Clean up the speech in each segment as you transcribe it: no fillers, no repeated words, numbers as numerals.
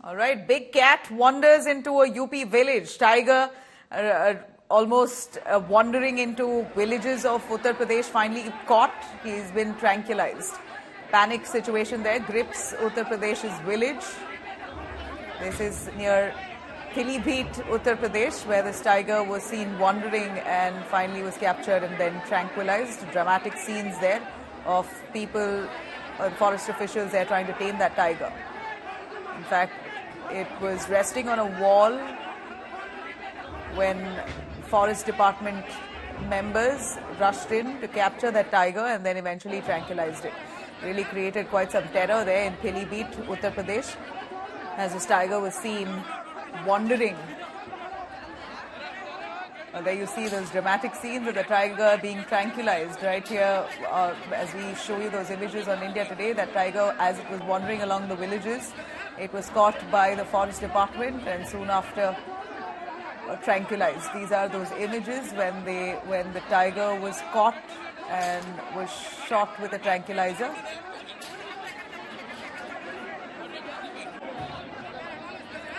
All right, big cat wanders into a UP village. Tiger almost wandering into villages of Uttar Pradesh, finally caught. He's been tranquilized. Panic situation there grips Uttar Pradesh's village. This is near Pilibhit, Uttar Pradesh, where this tiger was seen wandering and finally was captured and then tranquilized. Dramatic scenes there of people, forest officials there trying to tame that tiger. In fact, it was resting on a wall when forest department members rushed in to capture that tiger and then eventually tranquilized it. Really created quite some terror there in Pilibhit, Uttar Pradesh, as this tiger was seen wandering. There you see those dramatic scenes of the tiger being tranquilized right here as we show you those images on India Today. That tiger, as it was wandering along the villages, it was caught by the forest department and soon after tranquilized. These are those images when the tiger was caught and was shot with a tranquilizer.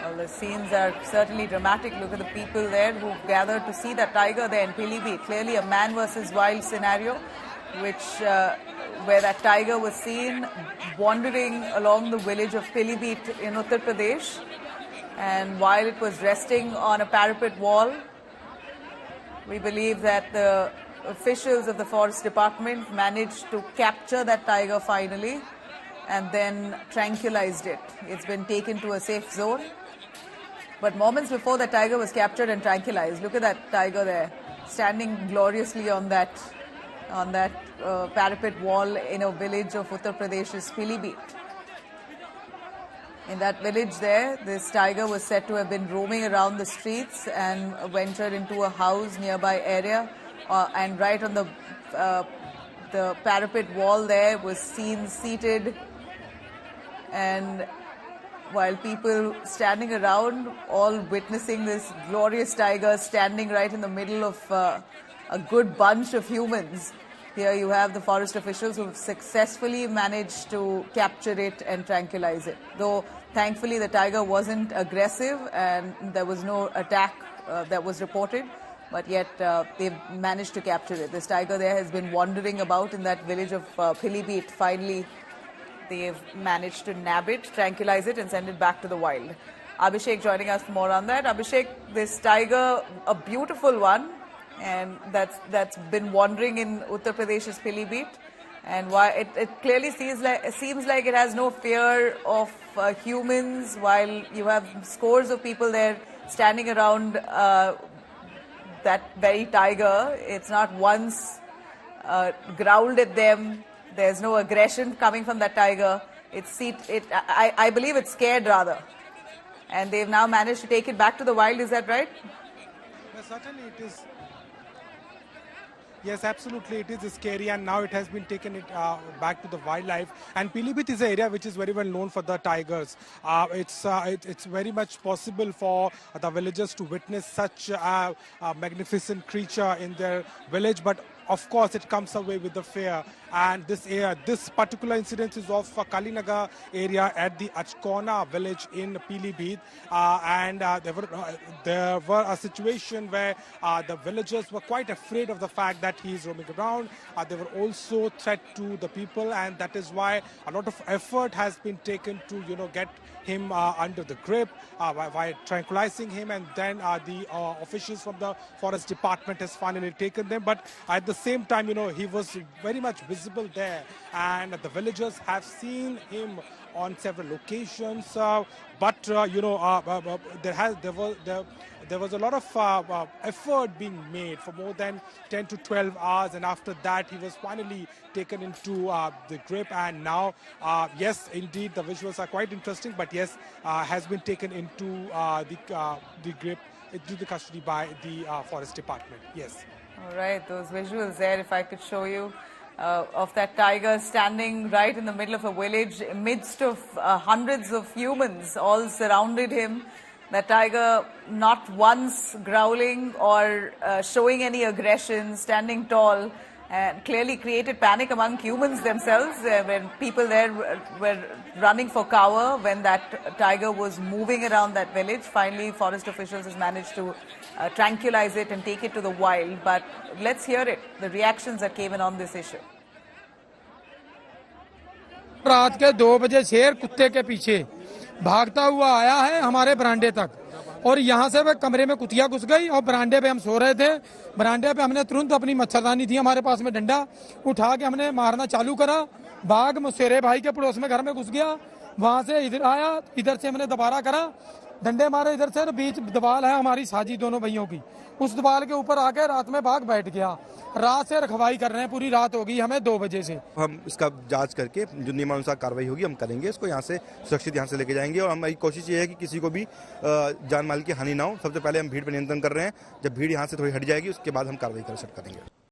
Well, the scenes are certainly dramatic. Look at the people there who gathered to see that tiger there in Pilibhit. Clearly a man versus wild scenario, where that tiger was seen wandering along the village of Pilibhit in Uttar Pradesh. And while it was resting on a parapet wall, we believe that the officials of the forest department managed to capture that tiger finally and then tranquilized it. It's been taken to a safe zone. But moments before the tiger was captured and tranquilized, look at that tiger there, standing gloriously on that parapet wall in a village of Uttar Pradesh's Pilibhit. In that village there, this tiger was said to have been roaming around the streets and ventured into a house nearby area, and right on the parapet wall there was seen seated, and while people standing around, all witnessing this glorious tiger standing right in the middle of a good bunch of humans. Here you have the forest officials who have successfully managed to capture it and tranquilize it. Though thankfully the tiger wasn't aggressive and there was no attack that was reported, but yet they've managed to capture it. This tiger there has been wandering about in that village of Pilibhit. Finally, they've managed to nab it, tranquilize it and send it back to the wild. Abhishek joining us for more on that. Abhishek, this tiger, a beautiful one, and that's been wandering in Uttar Pradesh's Pilibhit, and why it clearly seems like it has no fear of humans, while you have scores of people there standing around that very tiger. It's not once growled at them. There's no aggression coming from that tiger. I believe it's scared rather, and they've now managed to take it back to the wild. Is that right? Yes, certainly it is. Yes, absolutely. It is scary, and now it has been taken back to the wildlife. And Pilibhit is an area which is very well known for the tigers. It's very much possible for the villagers to witness such a magnificent creature in their village, but of course, it comes away with the fear. And this particular incident is of Kalinagar area at the Achkona village in Pilibhit. And there were a situation where the villagers were quite afraid of the fact that he is roaming around. They were also threat to the people, and that is why a lot of effort has been taken to get him under the grip by tranquilizing him, and then the officials from the forest department has finally taken them. But at the same time, he was very much visible there, and the villagers have seen him on several occasions. But there was a lot of effort being made for more than 10 to 12 hours, and after that he was finally taken into the grip. And now, yes, indeed, the visuals are quite interesting, but yes, has been taken into the grip, into the custody by the forest department. Yes. All right, those visuals there, if I could show you, of that tiger standing right in the middle of a village, amidst of hundreds of humans all surrounded him. The tiger not once growling or showing any aggression, standing tall and clearly created panic among humans themselves when people there were running for cover when that tiger was moving around that village. Finally, forest officials has managed to tranquilize it and take it to the wild. But let's hear it, the reactions that came in on this issue. रात के 2 बजे शेर कुत्ते के पीछे भागता हुआ आया है हमारे बरामदे तक, और यहाँ से वह कमरे में कुतिया घुस गई और बरामदे पे हम सो रहे थे। बरामदे पे हमने तुरंत अपनी मच्छरदानी थी हमारे पास में, डंडा उठा के हमने मारना चालू करा। बाघ मुसेरे भाई के पड़ोस में घर में घुस गया, वहां से इधर आया, इधर से हमने दोबारा करा, डंडे मारे इधर से, बीच दीवार है हमारी साझी दोनों भाइयों की, उस दीवार के ऊपर आके रात में बाघ बैठ गया। रात से रखवाई कर रहे हैं, पूरी रात हो गई हमें 2 बजे से। हम इसका जांच करके जो नियमानुसार कार्रवाई होगी हम करेंगे, इसको यहाँ से सुरक्षित यहाँ से लेके जाएंगे। और हमारी कोशिश ये है कि किसी को भी जान माल की हानि ना हो। सबसे पहले हम भीड़ पर नियंत्रण कर रहे हैं, जब भीड़ यहाँ से थोड़ी हट जाएगी उसके बाद हम कार्रवाई कर करेंगे।